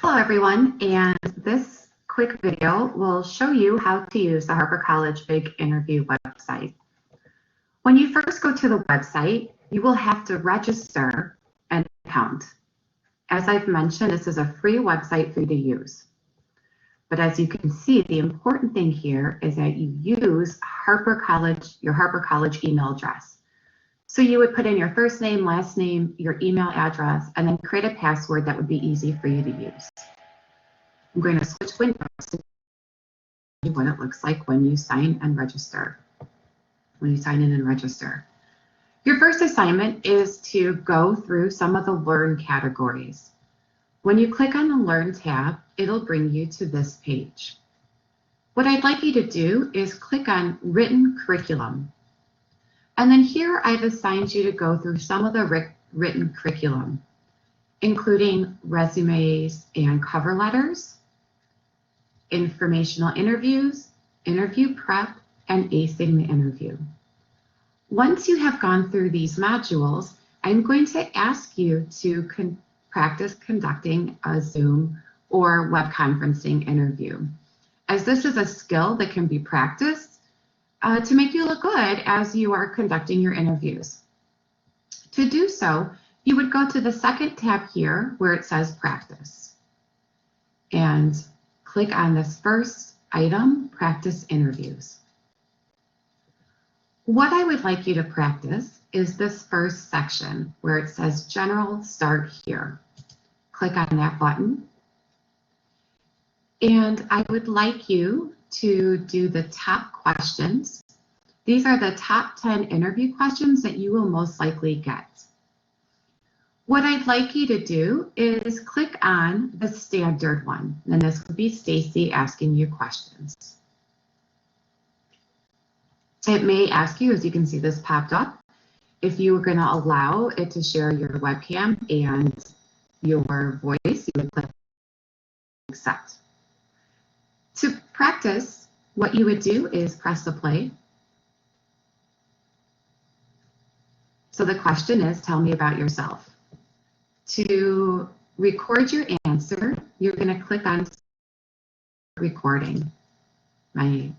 Hello everyone, and this quick video will show you how to use the Harper College Big Interview website. When you first go to the website, you will have to register an account. As I've mentioned, this is a free website for you to use. But as you can see, the important thing here is that you use your Harper College email address. So you would put in your first name, last name, your email address, and then create a password that would be easy for you to use. I'm going to switch windows to show you what it looks like when you sign and register. When you sign in and register. Your first assignment is to go through some of the Learn categories. When you click on the Learn tab, it'll bring you to this page. What I'd like you to do is click on Written Curriculum. And then here I've assigned you to go through some of the written curriculum, including resumes and cover letters, informational interviews, interview prep, and acing the interview. Once you have gone through these modules, I'm going to ask you to practice conducting a Zoom or web conferencing interview, as this is a skill that can be practiced to make you look good as you are conducting your interviews. To do so, you would go to the second tab here where it says Practice and click on this first item, Practice Interviews. What I would like you to practice is this first section where it says General Start Here. Click on that button. And I would like you to do the top questions. These are the top 10 interview questions that you will most likely get. What I'd like you to do is click on the standard one, and this would be Stacy asking you questions. It may ask you, as you can see this popped up, if you were going to allow it to share your webcam and your voice, you would click Accept. To practice, what you would do is press the play. So the question is, tell me about yourself. To record your answer, you're going to click on recording. My name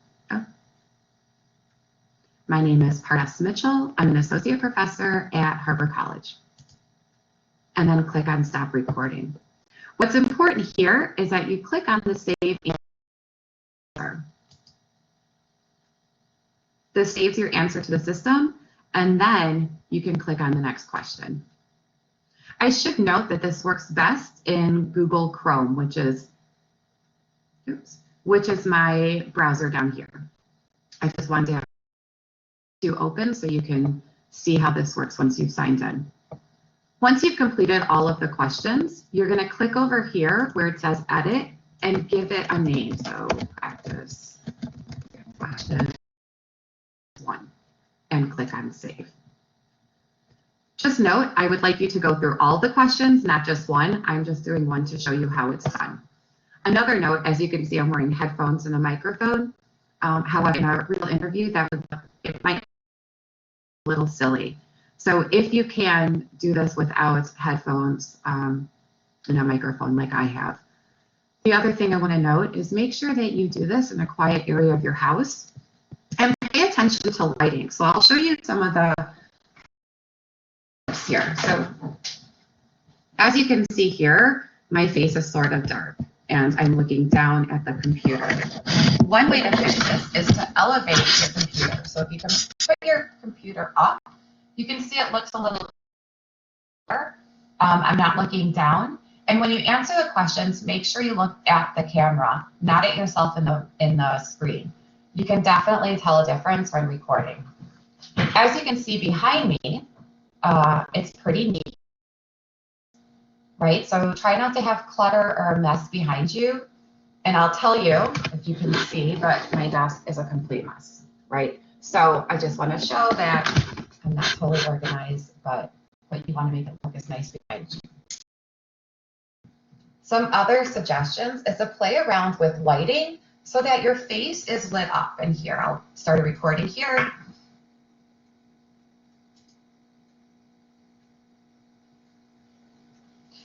is Pardes Mitchell. I'm an associate professor at Harper College. And then click on stop recording. What's important here is that you click on the save answer. This saves your answer to the system, and then you can click on the next question. I should note that this works best in Google Chrome, which is my browser down here. I just wanted to have to open so you can see how this works once you've signed in. Once you've completed all of the questions, you're going to click over here where it says Edit and give it a name. So practice question 1 and click on Save. Just note, I would like you to go through all the questions, not just one. I'm just doing one to show you how it's done. Another note, as you can see, I'm wearing headphones and a microphone. However, in a real interview, it might be a little silly. So if you can do this without headphones and a microphone like I have. The other thing I want to note is make sure that you do this in a quiet area of your house and pay attention to lighting. So I'll show you some of the here. So as you can see here, my face is sort of dark and I'm looking down at the computer. One way to fix this is to elevate your computer. So if you can put your computer up, you can see it looks a little better. I'm not looking down. And when you answer the questions, make sure you look at the camera, not at yourself in the screen. You can definitely tell a difference when recording. As you can see behind me, it's pretty neat, right? So try not to have clutter or a mess behind you. And I'll tell you, if you can see, but my desk is a complete mess, right? So I just want to show that I'm not totally organized, but you want to make it look as nice behind you. Some other suggestions is to play around with lighting so that your face is lit up. And here, I'll start a recording here.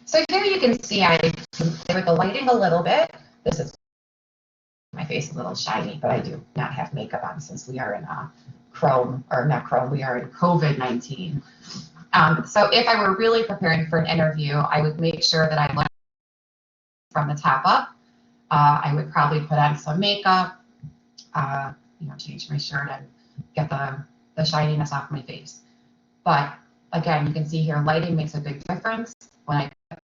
So here you can see I've Play with the lighting a little bit. This is my face a little shiny, but I do not have makeup on since we are in Chrome, or not Chrome, we are in COVID-19. So if I were really preparing for an interview, I would make sure that I look from the top up. I would probably put on some makeup, change my shirt and get the shininess off my face. But again, you can see here, lighting makes a big difference. When I put the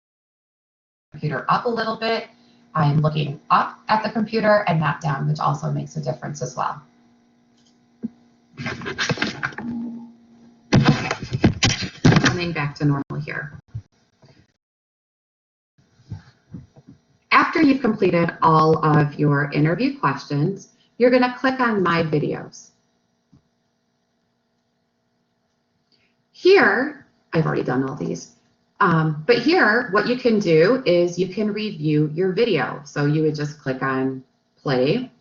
computer up a little bit, I'm looking up at the computer and not down, which also makes a difference as well. Coming back to normal here. After you've completed all of your interview questions, you're going to click on My Videos. Here, I've already done all these, but here what you can do is you can review your video. So you would just click on Play.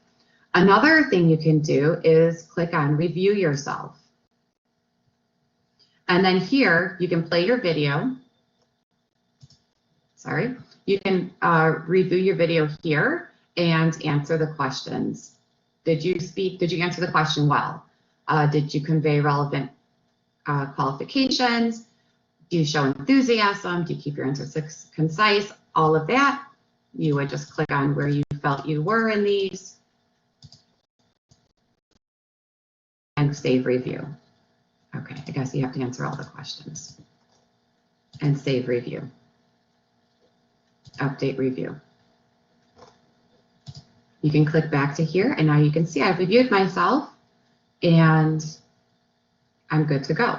Another thing you can do is click on Review Yourself. And then here you can play your video. Sorry. You can review your video here and answer the questions. Did you answer the question well? Did you convey relevant qualifications? Do you show enthusiasm? Do you keep your answers concise? All of that, you would just click on where you felt you were in these and save review. Okay, I guess you have to answer all the questions. And save review. Update review. You can click back to here, and now you can see I've reviewed myself and I'm good to go.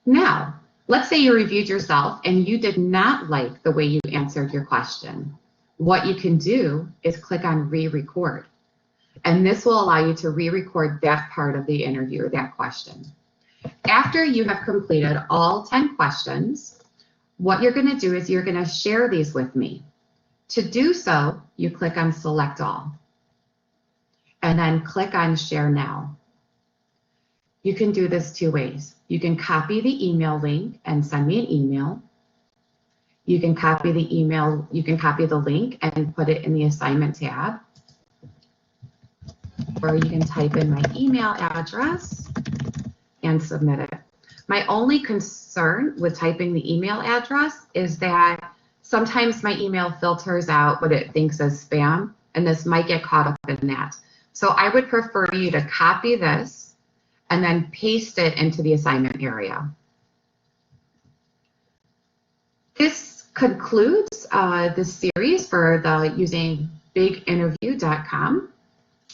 Now, let's say you reviewed yourself and you did not like the way you answered your question. What you can do is click on re-record. And this will allow you to re-record that part of the interview or that question. After you have completed all 10 questions, what you're going to do is you're going to share these with me. To do so, you click on Select All. And then click on Share Now. You can do this two ways. You can copy the email link and send me an email. You can copy the email, you can copy the link and put it in the assignment tab. Or you can type in my email address and submit it. My only concern with typing the email address is that sometimes my email filters out what it thinks is spam, and this might get caught up in that. So I would prefer you to copy this and then paste it into the assignment area. This concludes this series for the using biginterview.com.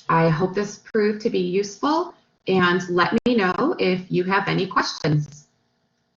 I hope this proved to be useful, and let me know if you have any questions.